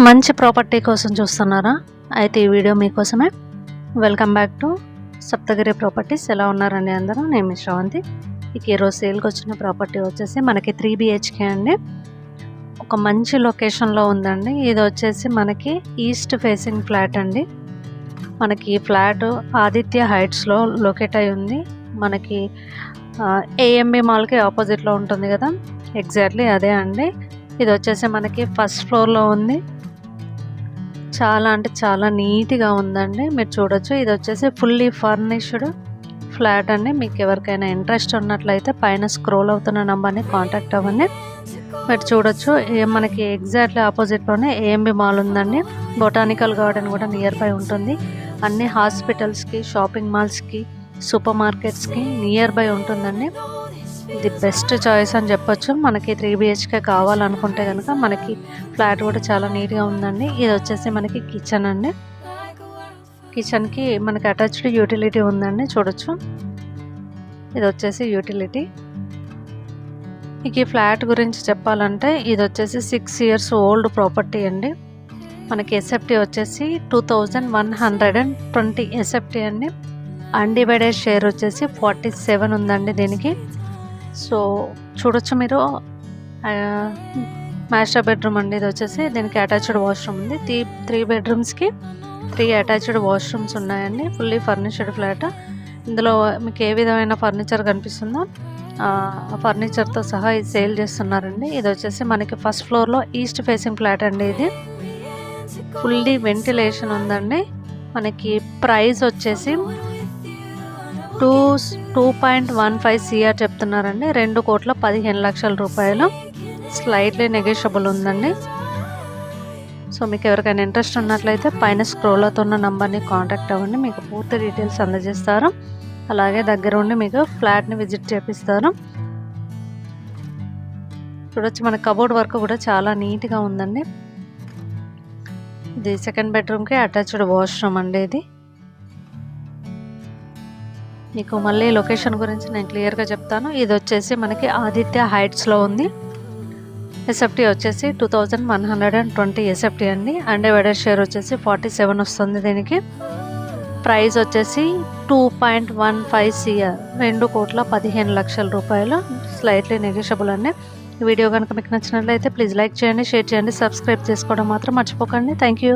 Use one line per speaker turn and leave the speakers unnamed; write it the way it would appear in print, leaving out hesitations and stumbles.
మంచి ప్రాపర్టీ కోసం చూస్తున్నారా? అయితే ఈ వీడియో మీకోసమే. Welcome back to Saptagiri properties. ఎలా ఉన్నారండి అందరూ? నేను మీ శ్రవంతి. ఇక ఈరోజు సేల్కి వచ్చిన ప్రాపర్టీ వచ్చేసి మనకి 3 BHK అండి. ఒక మంచి లొకేషన్లో ఉందండి. ఇది వచ్చేసి మనకి ఈస్ట్ ఫేసింగ్ ఫ్లాట్ అండి. మనకి ఈ ఫ్లాట్ ఆదిత్య హైట్స్లో లొకేట్ అయి ఉంది. మనకి AMB మాల్కి ఆపోజిట్లో ఉంటుంది కదా, ఎగ్జాక్ట్లీ అదే అండి. ఇది వచ్చేసి మనకి ఫస్ట్ ఫ్లోర్లో ఉంది. చాలా అంటే చాలా నీట్గా ఉందండి, మీరు చూడొచ్చు. ఇది వచ్చేసి ఫుల్లీ ఫర్నిష్డ్ ఫ్లాట్ అండి. మీకు ఎవరికైనా ఇంట్రెస్ట్ ఉన్నట్లయితే పైన స్క్రోల్ అవుతున్న నెంబర్ని కాంటాక్ట్ అవ్వండి. మీరు చూడొచ్చు మనకి ఎగ్జాక్ట్లీ ఆపోజిట్లోనే AMB మాల్ ఉందండి. బొటానికల్ గార్డెన్ కూడా నియర్ బై ఉంటుంది. అన్ని హాస్పిటల్స్కి, షాపింగ్ మాల్స్కి, సూపర్ మార్కెట్స్కి నియర్ బై ఉంటుందండి. ఇది బెస్ట్ చాయిస్ అని చెప్పొచ్చు. మనకి 3 BHK కావాలనుకుంటే కనుక మనకి ఫ్లాట్ కూడా చాలా నీట్గా ఉందండి. ఇది వచ్చేసి మనకి కిచెన్ అండి. కిచెన్కి మనకి అటాచ్డ్ యూటిలిటీ ఉందండి, చూడొచ్చు. ఇది వచ్చేసి యూటిలిటీ. ఇక ఈ ఫ్లాట్ గురించి చెప్పాలంటే ఇది వచ్చేసి 6 years ఓల్డ్ ప్రాపర్టీ అండి. మనకి SFT వచ్చేసి 2120 SFT అండి. అన్డివైడెడ్ షేర్ వచ్చేసి 47 ఉందండి దీనికి. సో చూడొచ్చు మీరు. మాస్టర్ బెడ్రూమ్ అండి ఇది వచ్చేసి. దీనికి అటాచ్డ్ వాష్రూమ్ ఉంది. 3 bedrooms-కి 3 అటాచ్డ్ వాష్రూమ్స్ ఉన్నాయండి. Fully furnished flat. ఇందులో మీకు ఏ విధమైన ఫర్నిచర్ కనిపిస్తుందో ఫర్నిచర్తో సహా ఇది సేల్ చేస్తున్నారండి. ఇది వచ్చేసి మనకి ఫస్ట్ ఫ్లోర్లో ఈస్ట్ ఫేసింగ్ ఫ్లాట్ అండి. ఇది ఫుల్లీ వెంటిలేషన్ ఉందండి. మనకి ప్రైస్ వచ్చేసి 2.15 CR చెప్తున్నారండి. 2,15,00,000 రూపాయలు. స్లైట్లీ నెగోషియబుల్ ఉందండి. సో మీకు ఎవరికైనా ఇంట్రెస్ట్ ఉన్నట్లయితే పైన స్క్రోల్ అవుతున్న నంబర్ని కాంటాక్ట్ అవ్వండి. మీకు పూర్తి డీటెయిల్స్ అందజేస్తారు. అలాగే దగ్గర ఉండి మీకు ఫ్లాట్ని విజిట్ చేపిస్తారు. చూడొచ్చు మన కబోర్డ్ వర్క్ కూడా చాలా నీట్గా ఉందండి. ఇది సెకండ్ బెడ్రూమ్కి అటాచ్డ్ వాష్రూమ్ అండి. ఇది మీకు మళ్ళీ లొకేషన్ గురించి నేను క్లియర్గా చెప్తాను. ఇది వచ్చేసి మనకి ఆదిత్య హైట్స్లో ఉంది. SFT వచ్చేసి 2120 SFT అండి. అన్డివైడెడ్ షేర్ వచ్చేసి 47 వస్తుంది దీనికి. ప్రైస్ వచ్చేసి 2.15 CR, 2,15,00,000 రూపాయలు. స్లైట్లీ నెగోషియబుల్ అండి. ఈ వీడియో కనుక మీకు నచ్చినట్లయితే ప్లీజ్ లైక్ చేయండి, షేర్ చేయండి, సబ్స్క్రైబ్ చేసుకోవడం మాత్రం మర్చిపోకండి. Thank you.